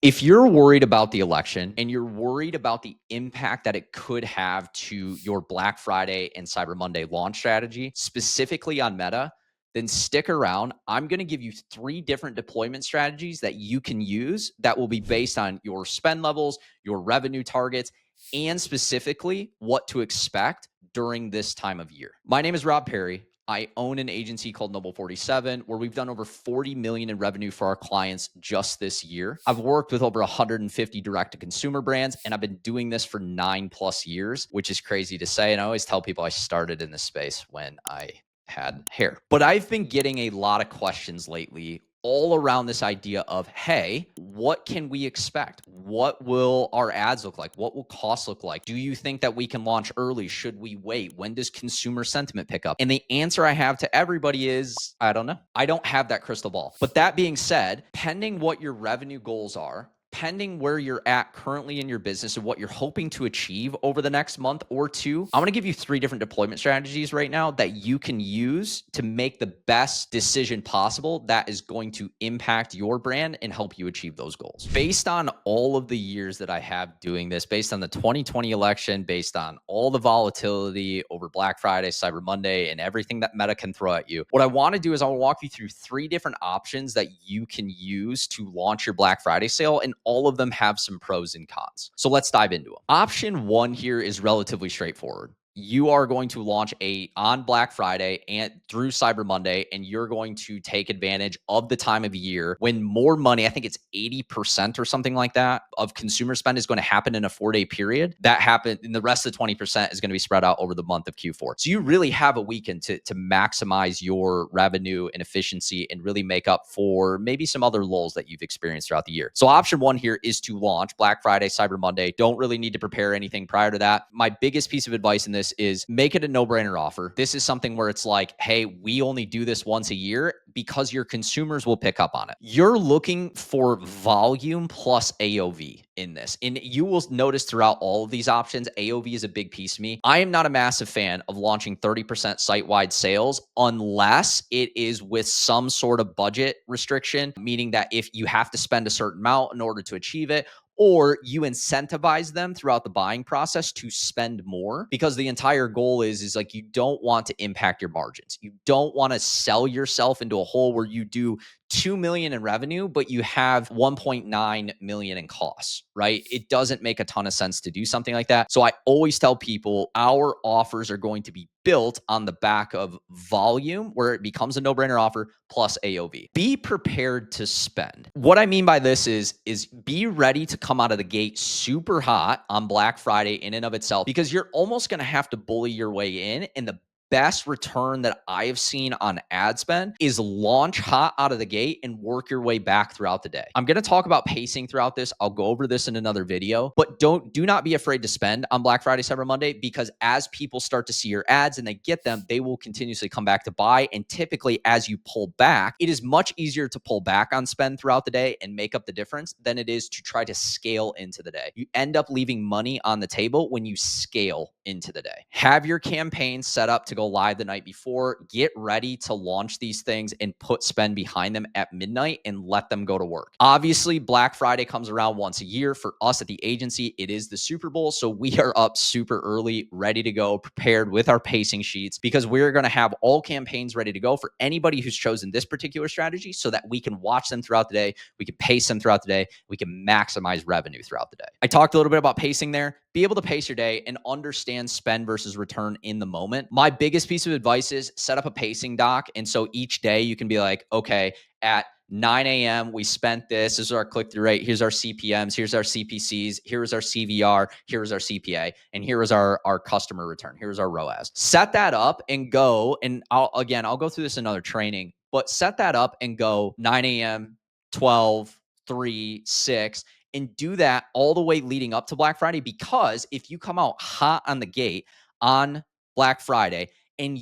If you're worried about the election and you're worried about the impact that it could have to your Black Friday and Cyber Monday launch strategy, specifically on Meta, then stick around. I'm going to give you 3 different deployment strategies that you can use that will be based on your spend levels, your revenue targets, and specifically what to expect during this time of year. My name is Rob Perry. I own an agency called Noble 47, where we've done over 40 million in revenue for our clients just this year. I've worked with over 150 direct to consumer brands, and I've been doing this for 9+ years, which is crazy to say. And I always tell people I started in this space when I had hair. But I've been getting a lot of questions lately all around this idea of, hey, what can we expect? What will our ads look like? What will costs look like? Do you think that we can launch early? Should we wait? When does consumer sentiment pick up? And the answer I have to everybody is, I don't know. I don't have that crystal ball. But that being said, pending what your revenue goals are, pending where you're at currently in your business and what you're hoping to achieve over the next month or two, I'm going to give you 3 different deployment strategies right now that you can use to make the best decision possible that is going to impact your brand and help you achieve those goals. Based on all of the years that I have doing this, based on the 2020 election, based on all the volatility over Black Friday, Cyber Monday, and everything that Meta can throw at you, what I want to do is I'll walk you through 3 different options that you can use to launch your Black Friday sale, and all of them have some pros and cons. So let's dive into them. Option 1 here is relatively straightforward. You are going to launch on Black Friday and through Cyber Monday, and you're going to take advantage of the time of year when more money, I think it's 80% or something like that, of consumer spend is going to happen in a 4-day period. That happened, and the rest of the 20% is going to be spread out over the month of Q4. So you really have a weekend to maximize your revenue and efficiency and really make up for maybe some other lulls that you've experienced throughout the year. So option 1 here is to launch Black Friday, Cyber Monday. Don't really need to prepare anything prior to that. My biggest piece of advice in this is make it a no-brainer offer. This is something where it's like, hey, we only do this once a year because your consumers will pick up on it. You're looking for volume plus AOV in this. And you will notice throughout all of these options, AOV is a big piece of me. I am not a massive fan of launching 30% site-wide sales unless it is with some sort of budget restriction, meaning that if you have to spend a certain amount in order to achieve it, or you incentivize them throughout the buying process to spend more, because the entire goal is like, you don't want to impact your margins. You don't want to sell yourself into a hole where you do 2 million in revenue, but you have 1.9 million in costs, right? It doesn't make a ton of sense to do something like that. So I always tell people our offers are going to be built on the back of volume, where it becomes a no-brainer offer, plus AOV. Be prepared to spend. What I mean by this is be ready to come out of the gate super hot on Black Friday in and of itself, because you're almost going to have to bully your way in. And the best return that I have seen on ad spend is launch hot out of the gate and work your way back throughout the day. I'm going to talk about pacing throughout this. I'll go over this in another video, but do not be afraid to spend on Black Friday, Cyber Monday, because as people start to see your ads and they get them, they will continuously come back to buy. And typically as you pull back, it is much easier to pull back on spend throughout the day and make up the difference than it is to try to scale into the day. You end up leaving money on the table when you scale into the day. Have your campaign set up to go live the night before. Get ready to launch these things and put spend behind them at midnight and let them go to work. Obviously, Black Friday comes around once a year. For us at the agency, it is the Super Bowl. So we are up super early, ready to go, prepared with our pacing sheets, because we're going to have all campaigns ready to go for anybody who's chosen this particular strategy, so that we can watch them throughout the day. We can pace them throughout the day. We can maximize revenue throughout the day. I talked a little bit about pacing there. Be able to pace your day and understand spend versus return in the moment. My biggest piece of advice is set up a pacing doc. And so each day you can be like, okay, at 9 a.m., we spent this. This is our click-through rate. Here's our CPMs. Here's our CPCs. Here's our CVR. Here's our CPA. And here is our customer return. Here's our ROAS. Set that up and go. And I'll go through this in another training, but set that up and go 9 a.m., 12, 3, 6, and do that all the way leading up to Black Friday. Because if you come out hot on the gate on Black Friday, and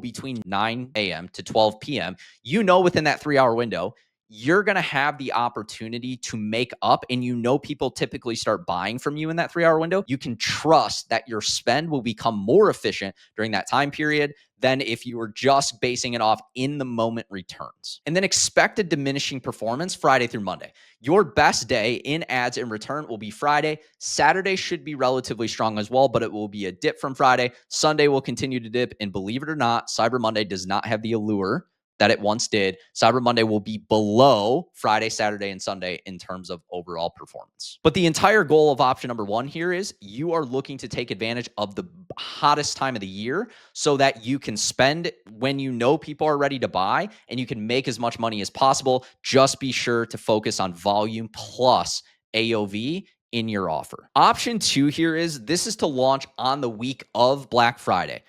between 9 a.m. to 12 p.m., within that 3-hour window, you're going to have the opportunity to make up, and people typically start buying from you in that 3-hour window. You can trust that your spend will become more efficient during that time period than if you were just basing it off in the moment returns. And then expect a diminishing performance Friday through Monday. Your best day in ads and return will be Friday. Saturday should be relatively strong as well, but it will be a dip from Friday. Sunday will continue to dip. And believe it or not, Cyber Monday does not have the allure that it once did. Cyber Monday will be below Friday, Saturday, and Sunday in terms of overall performance. But the entire goal of option number one here is you are looking to take advantage of the hottest time of the year so that you can spend when people are ready to buy and you can make as much money as possible. Just be sure to focus on volume plus AOV in your offer. Option two here this is to launch on the week of Black Friday.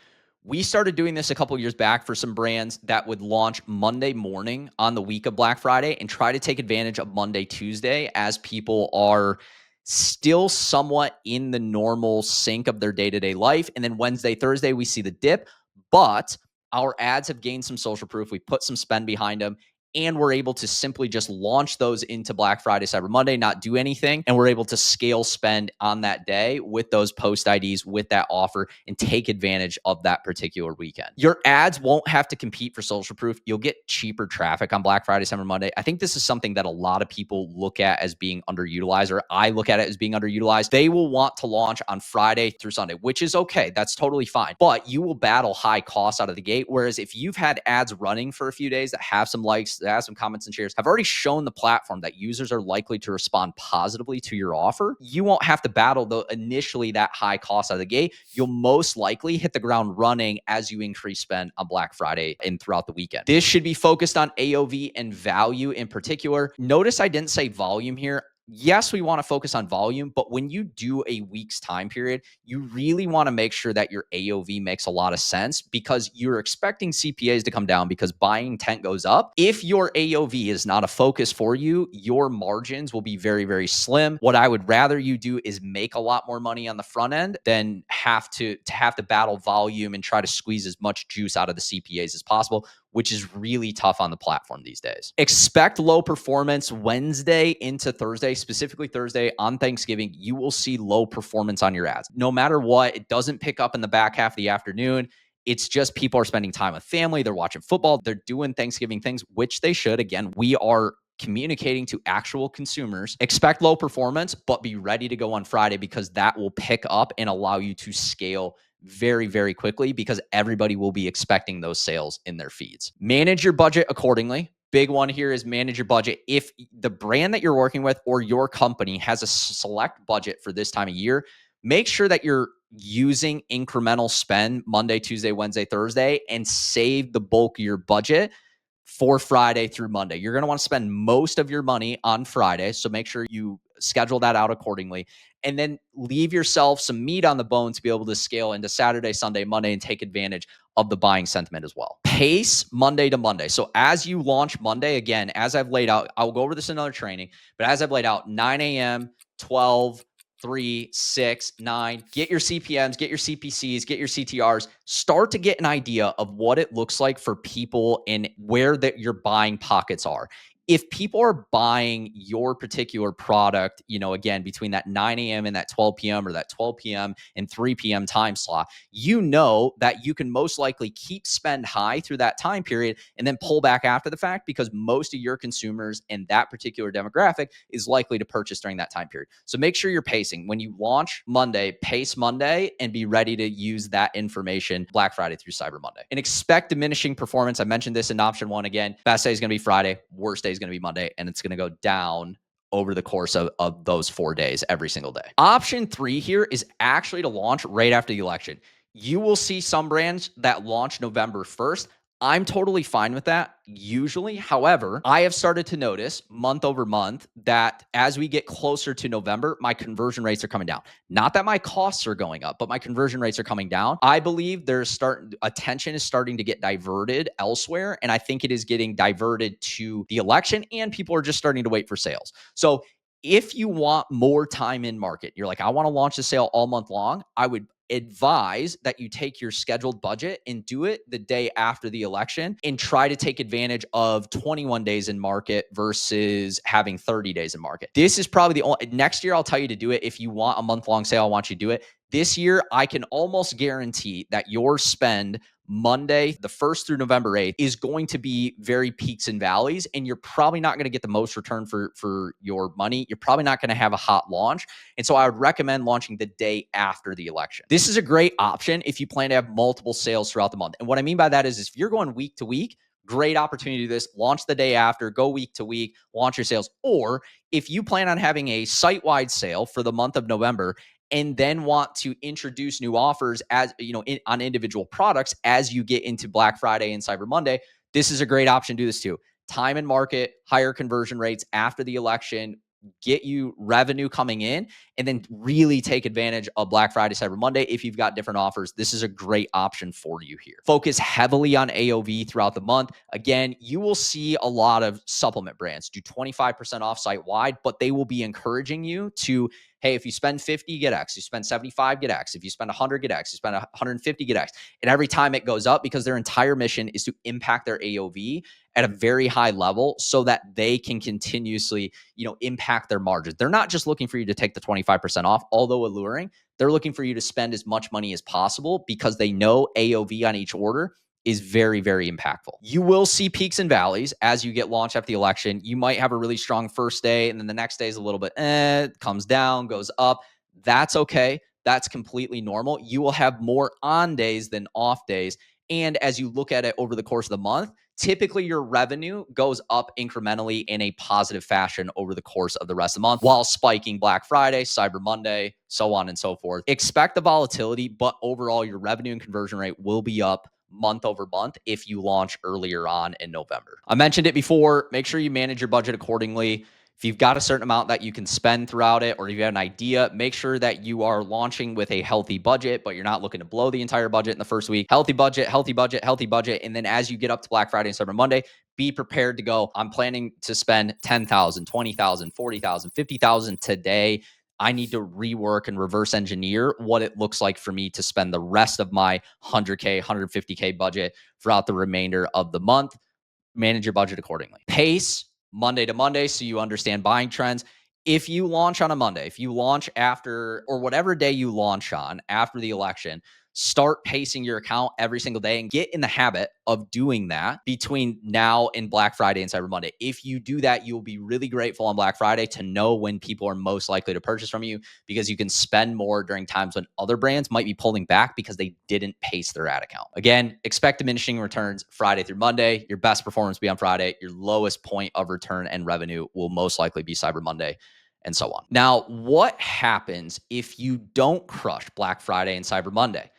We started doing this a couple years back for some brands that would launch Monday morning on the week of Black Friday and try to take advantage of Monday, Tuesday as people are still somewhat in the normal sync of their day-to-day life. And then Wednesday, Thursday, we see the dip, but our ads have gained some social proof. We put some spend behind them, and we're able to simply just launch those into Black Friday, Cyber Monday, not do anything. And we're able to scale spend on that day with those post IDs, with that offer, and take advantage of that particular weekend. Your ads won't have to compete for social proof. You'll get cheaper traffic on Black Friday, Cyber Monday. I think this is something that a lot of people look at as being underutilized, or I look at it as being underutilized. They will want to launch on Friday through Sunday, which is okay. That's totally fine. But you will battle high costs out of the gate. Whereas if you've had ads running for a few days that have some likes, that have some comments and shares, have already shown the platform that users are likely to respond positively to your offer, you won't have to battle initially that high cost out of the gate. You'll most likely hit the ground running as you increase spend on Black Friday and throughout the weekend. This should be focused on AOV and value in particular. Notice I didn't say volume here. Yes, we want to focus on volume, but when you do a week's time period, you really want to make sure that your AOV makes a lot of sense, because you're expecting CPAs to come down because buying intent goes up. If your AOV is not a focus for you, your margins will be very, very slim. What I would rather you do is make a lot more money on the front end than have to battle volume and try to squeeze as much juice out of the CPAs as possible, which is really tough on the platform these days. Expect low performance Wednesday into Thursday, specifically Thursday on Thanksgiving. You will see low performance on your ads. No matter what, it doesn't pick up in the back half of the afternoon. It's just people are spending time with family. They're watching football. They're doing Thanksgiving things, which they should. Again, we are communicating to actual consumers. Expect low performance, but be ready to go on Friday, because that will pick up and allow you to scale very, very quickly, because everybody will be expecting those sales in their feeds. Manage your budget accordingly. Big one here is manage your budget. If the brand that you're working with or your company has a select budget for this time of year, make sure that you're using incremental spend Monday, Tuesday, Wednesday, Thursday, and save the bulk of your budget for Friday through Monday. You're going to want to spend most of your money on Friday, so make sure you schedule that out accordingly, and then leave yourself some meat on the bone to be able to scale into Saturday, Sunday, Monday, and take advantage of the buying sentiment as well. Pace Monday to Monday. So as you launch Monday, again, as I've laid out, I'll go over this in another training, but as I've laid out, 9 a.m., 12, 3, 6, 9, get your CPMs, get your CPCs, get your CTRs, start to get an idea of what it looks like for people and where your buying pockets are. If people are buying your particular product, again, between that 9 a.m. and that 12 p.m. or that 12 p.m. and 3 p.m. time slot, that you can most likely keep spend high through that time period and then pull back after the fact, because most of your consumers in that particular demographic is likely to purchase during that time period. So make sure you're pacing. When you launch Monday, pace Monday and be ready to use that information Black Friday through Cyber Monday. And expect diminishing performance. I mentioned this in option one again. Best day is going to be Friday. Worst day is going to be Monday, and it's going to go down over the course of those 4 days every single day. Option 3 here is actually to launch right after the election. You will see some brands that launch November 1st. I'm totally fine with that usually. However, I have started to notice month over month that as we get closer to November, my conversion rates are coming down. Not that my costs are going up, but my conversion rates are coming down. I believe attention is starting to get diverted elsewhere. And I think it is getting diverted to the election, and people are just starting to wait for sales. So if you want more time in market, you're like, I want to launch the sale all month long, I would advise that you take your scheduled budget and do it the day after the election and try to take advantage of 21 days in market versus having 30 days in market. This is probably the only, next year I'll tell you to do it. If you want a month-long sale, I want you to do it. This year, I can almost guarantee that your spend Monday, the 1st through November 8th, is going to be very peaks and valleys, and you're probably not going to get the most return for your money. You're probably not going to have a hot launch. And so I would recommend launching the day after the election. This is a great option if you plan to have multiple sales throughout the month. And what I mean by that is if you're going week to week, great opportunity to do this. Launch the day after, go week to week, launch your sales. Or if you plan on having a site-wide sale for the month of November and then want to introduce new offers as on individual products as you get into Black Friday and Cyber Monday, this is a great option to do this too. Time and market, higher conversion rates after the election, get you revenue coming in, and then really take advantage of Black Friday, Cyber Monday. If you've got different offers, this is a great option for you here. Focus heavily on AOV throughout the month. Again, you will see a lot of supplement brands do 25% off site wide, but they will be encouraging you to, hey, if you spend 50, get X. You spend 75, get X. If you spend 100, get X. You spend 150, get X. And every time it goes up, because their entire mission is to impact their AOV at a very high level so that they can continuously, impact their margins. They're not just looking for you to take the 25% off, although alluring. They're looking for you to spend as much money as possible because they know AOV on each order is very, very impactful. You will see peaks and valleys as you get launched after the election. You might have a really strong first day, and then the next day is a little bit, comes down, goes up. That's okay. That's completely normal. You will have more on days than off days. And as you look at it over the course of the month, typically your revenue goes up incrementally in a positive fashion over the course of the rest of the month while spiking Black Friday, Cyber Monday, so on and so forth. Expect the volatility, but overall your revenue and conversion rate will be up month over month if you launch earlier on in November. I mentioned it before. Make sure you manage your budget accordingly. If you've got a certain amount that you can spend throughout it, or if you have an idea, make sure that you are launching with a healthy budget, but you're not looking to blow the entire budget in the first week. Healthy budget, healthy budget, healthy budget. And then as you get up to Black Friday and Cyber Monday, be prepared to go, I'm planning to spend 10,000, 20,000, 40,000, 50,000 today. I need to rework and reverse engineer what it looks like for me to spend the rest of my 100K, 150K budget throughout the remainder of the month. Manage your budget accordingly. Pace Monday to Monday so you understand buying trends. If you launch on a Monday, if you launch after, or whatever day you launch on after the election, start pacing your account every single day and get in the habit of doing that between now and Black Friday and Cyber Monday. If you do that, you'll be really grateful on Black Friday to know when people are most likely to purchase from you, because you can spend more during times when other brands might be pulling back because they didn't pace their ad account. Again, expect diminishing returns Friday through Monday. Your best performance will be on Friday. Your lowest point of return and revenue will most likely be Cyber Monday, and so on. Now, what happens if you don't crush Black Friday and Cyber Monday?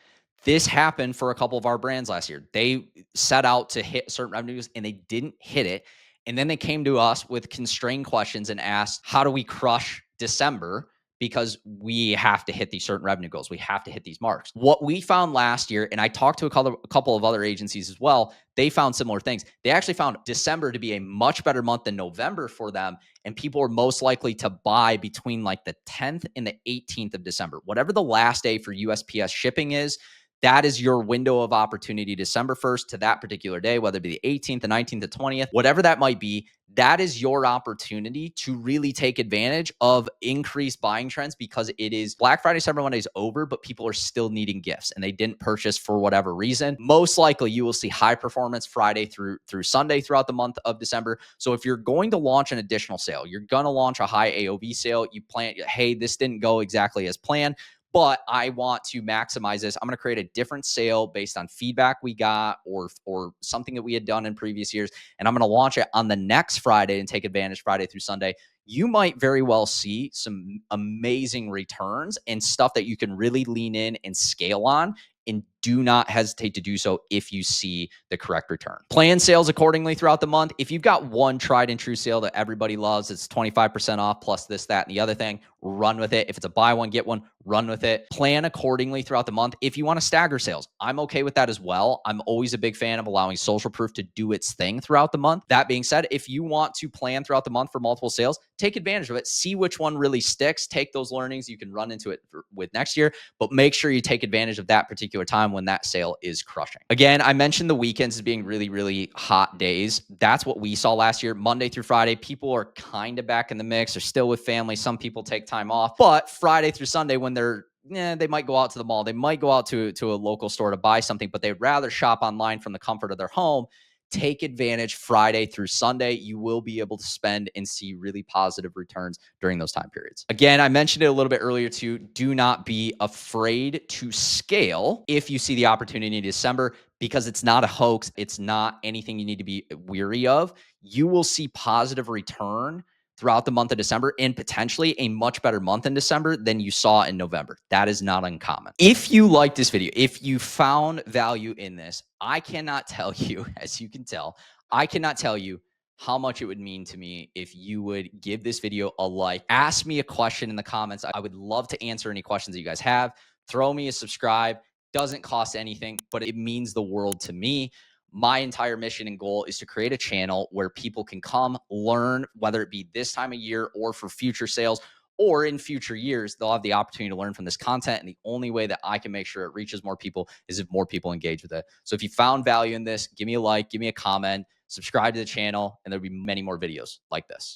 This happened for a couple of our brands last year. They set out to hit certain revenues and they didn't hit it. And then they came to us with constrained questions and asked, how do we crush December? Because we have to hit these certain revenue goals. We have to hit these marks. What we found last year, and I talked to a couple of other agencies as well, they found similar things. They actually found December to be a much better month than November for them. And people are most likely to buy between like the 10th and the 18th of December. Whatever the last day for USPS shipping is, that is your window of opportunity, December 1st to that particular day, whether it be the 18th, the 19th, the 20th, whatever that might be. That is your opportunity to really take advantage of increased buying trends, because it is Black Friday, Cyber Monday is over, but people are still needing gifts and they didn't purchase for whatever reason. Most likely you will see high performance Friday through Sunday throughout the month of December. So if you're going to launch an additional sale, you're going to launch a high AOV sale, you plan, hey, this didn't go exactly as planned, but I want to maximize this. I'm going to create a different sale based on feedback we got or something that we had done in previous years. And I'm going to launch it on the next Friday and take advantage Friday through Sunday. You might very well see some amazing returns and stuff that you can really lean in and scale on and do not hesitate to do so if you see the correct return. Plan sales accordingly throughout the month. If you've got one tried and true sale that everybody loves, it's 25% off plus this, that, and the other thing, run with it. If it's a buy one, get one, run with it. Plan accordingly throughout the month. If you want to stagger sales, I'm okay with that as well. I'm always a big fan of allowing Social Proof to do its thing throughout the month. That being said, if you want to plan throughout the month for multiple sales, take advantage of it. See which one really sticks. Take those learnings. You can run into it with next year, but make sure you take advantage of that particular time when that sale is crushing. Again, I mentioned the weekends as being really, really hot days. That's what we saw last year. Monday through Friday, people are kind of back in the mix. They're still with family. Some people take time off, but Friday through Sunday, when they might go out to the mall, they might go out to a local store to buy something, but they'd rather shop online from the comfort of their home. Take advantage Friday through Sunday. You will be able to spend and see really positive returns during those time periods. Again, I mentioned it a little bit earlier too. Do not be afraid to scale if you see the opportunity in December, because it's not a hoax. It's not anything you need to be weary of. You will see positive return throughout the month of December, and potentially a much better month in December than you saw in November. That is not uncommon. If you like this video, if you found value in this, I cannot tell you, as you can tell, I cannot tell you how much it would mean to me if you would give this video a like. Ask me a question in the comments. I would love to answer any questions that you guys have. Throw me a subscribe. Doesn't cost anything, but it means the world to me. My entire mission and goal is to create a channel where people can come learn, whether it be this time of year or for future sales or in future years, they'll have the opportunity to learn from this content. And the only way that I can make sure it reaches more people is if more people engage with it. So if you found value in this, give me a like, give me a comment, subscribe to the channel, and there'll be many more videos like this.